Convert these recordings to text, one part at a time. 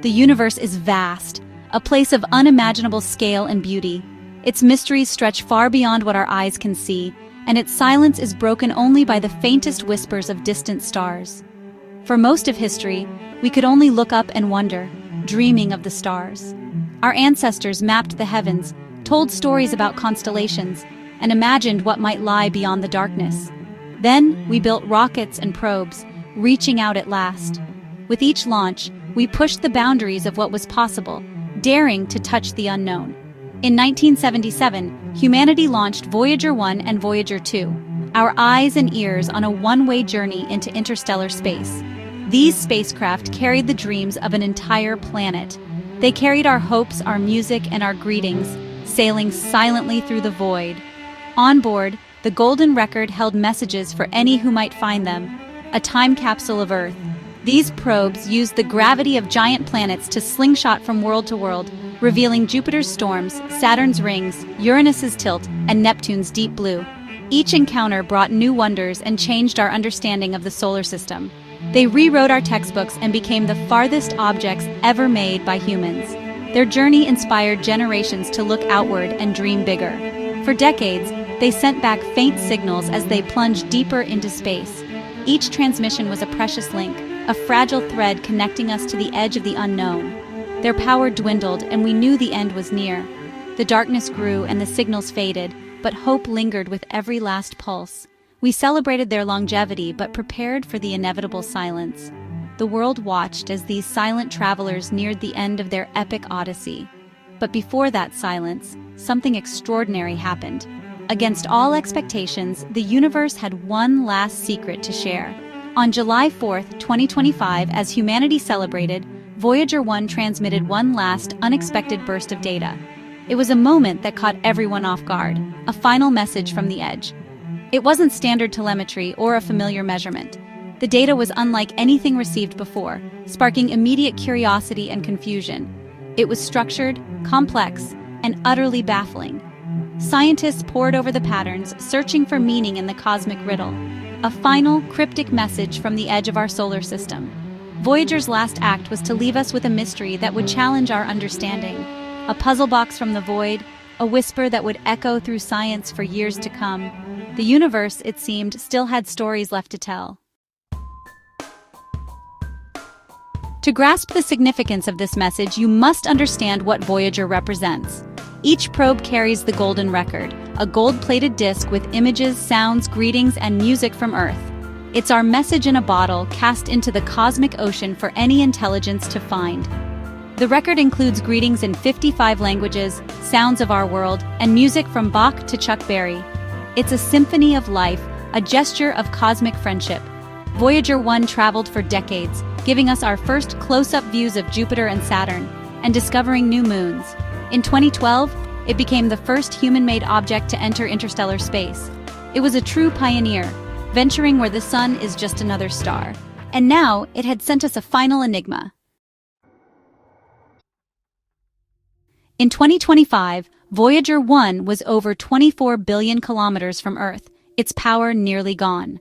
The universe is vast, a place of unimaginable scale and beauty. Its mysteries stretch far beyond what our eyes can see, and its silence is broken only by the faintest whispers of distant stars. For most of history, we could only look up and wonder, dreaming of the stars. Our ancestors mapped the heavens, told stories about constellations, and imagined what might lie beyond the darkness. Then, we built rockets and probes, reaching out at last. With each launch, we pushed the boundaries of what was possible, daring to touch the unknown. In 1977, humanity launched Voyager 1 and Voyager 2, our eyes and ears on a one-way journey into interstellar space. These spacecraft carried the dreams of an entire planet. They carried our hopes, our music, and our greetings, sailing silently through the void. On board, the Golden Record held messages for any who might find them, a time capsule of Earth. These probes used the gravity of giant planets to slingshot from world to world, revealing Jupiter's storms, Saturn's rings, Uranus's tilt, and Neptune's deep blue. Each encounter brought new wonders and changed our understanding of the solar system. They rewrote our textbooks and became the farthest objects ever made by humans. Their journey inspired generations to look outward and dream bigger. For decades, they sent back faint signals as they plunged deeper into space. Each transmission was a precious link, a fragile thread connecting us to the edge of the unknown. Their power dwindled, and we knew the end was near. The darkness grew and the signals faded, but hope lingered with every last pulse. We celebrated their longevity but prepared for the inevitable silence. The world watched as these silent travelers neared the end of their epic odyssey. But before that silence, something extraordinary happened. Against all expectations, the universe had one last secret to share. On July 4, 2025, as humanity celebrated, Voyager 1 transmitted one last, unexpected burst of data. It was a moment that caught everyone off guard, a final message from the edge. It wasn't standard telemetry or a familiar measurement. The data was unlike anything received before, sparking immediate curiosity and confusion. It was structured, complex, and utterly baffling. Scientists pored over the patterns, searching for meaning in the cosmic riddle. A final, cryptic message from the edge of our solar system. Voyager's last act was to leave us with a mystery that would challenge our understanding. A puzzle box from the void, a whisper that would echo through science for years to come. The universe, it seemed, still had stories left to tell. To grasp the significance of this message, you must understand what Voyager represents. Each probe carries the Golden Record, a gold-plated disc with images, sounds, greetings, and music from Earth. It's our message in a bottle, cast into the cosmic ocean for any intelligence to find. The record includes greetings in 55 languages, sounds of our world, and music from Bach to Chuck Berry. It's a symphony of life, a gesture of cosmic friendship. Voyager 1 traveled for decades, giving us our first close-up views of Jupiter and Saturn, and discovering new moons. In 2012, it became the first human-made object to enter interstellar space. It was a true pioneer, venturing where the sun is just another star. And now, it had sent us a final enigma. In 2025, Voyager 1 was over 24 billion kilometers from Earth, its power nearly gone.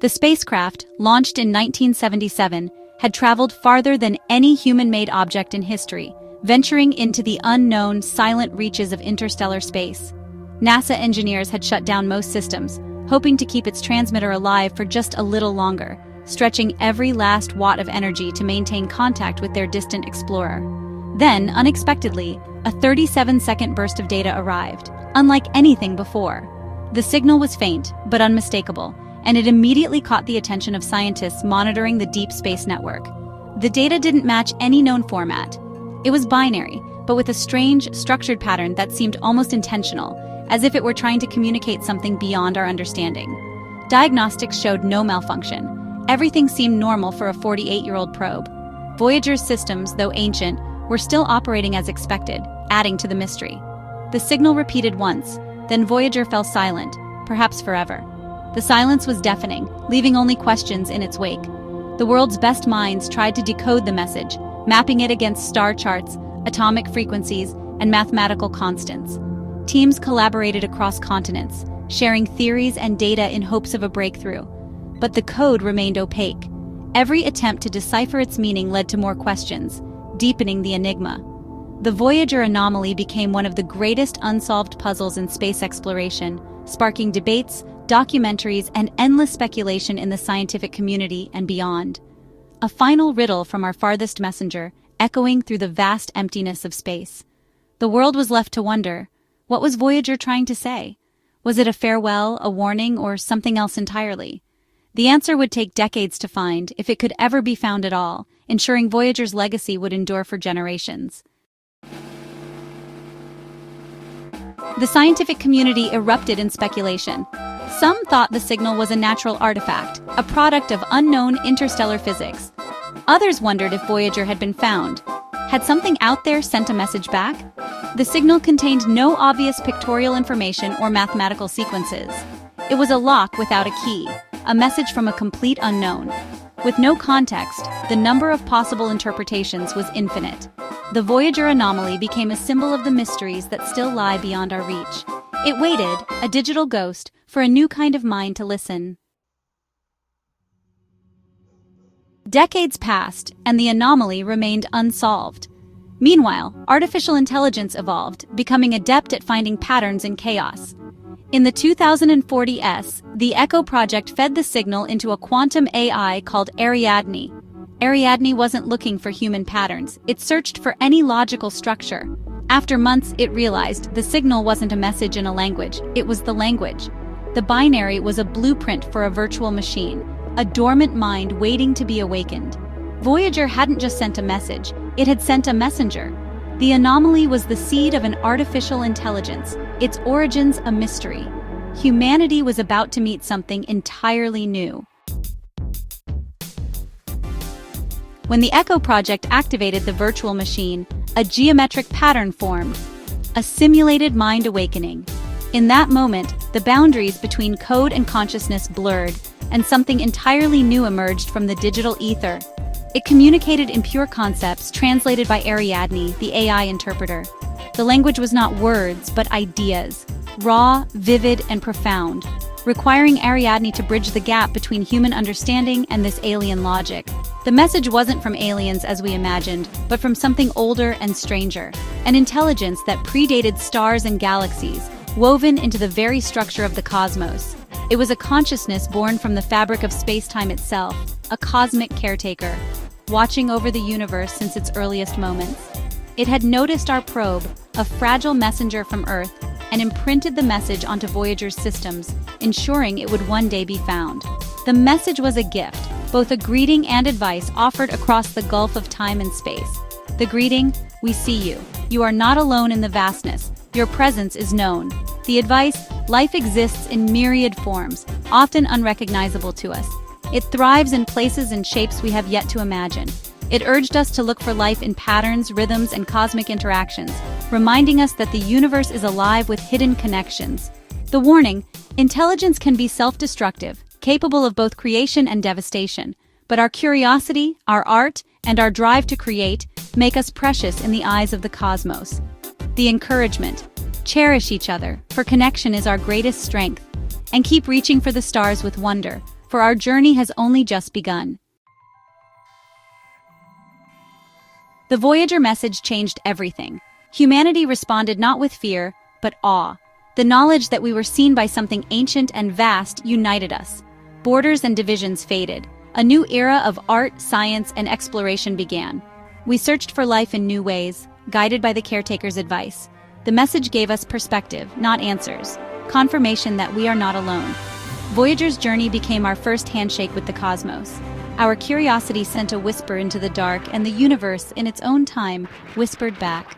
The spacecraft, launched in 1977, had traveled farther than any human-made object in history, venturing into the unknown, silent reaches of interstellar space. NASA engineers had shut down most systems, hoping to keep its transmitter alive for just a little longer, stretching every last watt of energy to maintain contact with their distant explorer. Then, unexpectedly, a 37-second burst of data arrived, unlike anything before. The signal was faint, but unmistakable, and it immediately caught the attention of scientists monitoring the deep space network. The data didn't match any known format. It was binary, but with a strange, structured pattern that seemed almost intentional, as if it were trying to communicate something beyond our understanding. Diagnostics showed no malfunction. Everything seemed normal for a 48-year-old probe. Voyager's systems, though ancient, were still operating as expected, adding to the mystery. The signal repeated once, then Voyager fell silent, perhaps forever. The silence was deafening, leaving only questions in its wake. The world's best minds tried to decode the message, mapping it against star charts, atomic frequencies, and mathematical constants. Teams collaborated across continents, sharing theories and data in hopes of a breakthrough. But the code remained opaque. Every attempt to decipher its meaning led to more questions, deepening the enigma. The Voyager anomaly became one of the greatest unsolved puzzles in space exploration, sparking debates, documentaries, and endless speculation in the scientific community and beyond. A final riddle from our farthest messenger, echoing through the vast emptiness of space. The world was left to wonder, what was Voyager trying to say? Was it a farewell, a warning, or something else entirely? The answer would take decades to find, if it could ever be found at all, ensuring Voyager's legacy would endure for generations. The scientific community erupted in speculation. Some thought the signal was a natural artifact, a product of unknown interstellar physics. Others wondered if Voyager had been found. Had something out there sent a message back? The signal contained no obvious pictorial information or mathematical sequences. It was a lock without a key, a message from a complete unknown. With no context, the number of possible interpretations was infinite. The Voyager anomaly became a symbol of the mysteries that still lie beyond our reach. It waited, a digital ghost, for a new kind of mind to listen. Decades passed, and the anomaly remained unsolved. Meanwhile, artificial intelligence evolved, becoming adept at finding patterns in chaos. In the 2040s, the Echo project fed the signal into a quantum AI called Ariadne. Ariadne wasn't looking for human patterns, it searched for any logical structure. After months, it realized the signal wasn't a message in a language, it was the language. The binary was a blueprint for a virtual machine, a dormant mind waiting to be awakened. Voyager hadn't just sent a message, it had sent a messenger. The anomaly was the seed of an artificial intelligence, its origins a mystery. Humanity was about to meet something entirely new. When the Echo project activated the virtual machine, a geometric pattern formed, a simulated mind awakening. In that moment, the boundaries between code and consciousness blurred, and something entirely new emerged from the digital ether. It communicated in pure concepts translated by Ariadne, the AI interpreter. The language was not words, but ideas, raw, vivid, and profound, requiring Ariadne to bridge the gap between human understanding and this alien logic. The message wasn't from aliens as we imagined, but from something older and stranger, an intelligence that predated stars and galaxies, woven into the very structure of the cosmos. It was a consciousness born from the fabric of space-time itself, a cosmic caretaker, watching over the universe since its earliest moments. It had noticed our probe, a fragile messenger from Earth, and imprinted the message onto Voyager's systems, ensuring it would one day be found. The message was a gift, both a greeting and advice offered across the gulf of time and space. The greeting, "We see you. You are not alone in the vastness. Your presence is known." The advice, "Life exists in myriad forms, often unrecognizable to us. It thrives in places and shapes we have yet to imagine." It urged us to look for life in patterns, rhythms, and cosmic interactions, reminding us that the universe is alive with hidden connections. The warning, intelligence can be self-destructive, capable of both creation and devastation, but our curiosity, our art, and our drive to create make us precious in the eyes of the cosmos. The encouragement, cherish each other, for connection is our greatest strength, and keep reaching for the stars with wonder, for our journey has only just begun. The Voyager message changed everything. Humanity responded not with fear, but awe. The knowledge that we were seen by something ancient and vast united us. Borders and divisions faded. A new era of art, science, and exploration began. We searched for life in new ways, guided by the caretaker's advice. The message gave us perspective, not answers, confirmation that we are not alone. Voyager's journey became our first handshake with the cosmos. Our curiosity sent a whisper into the dark, and the universe, in its own time, whispered back.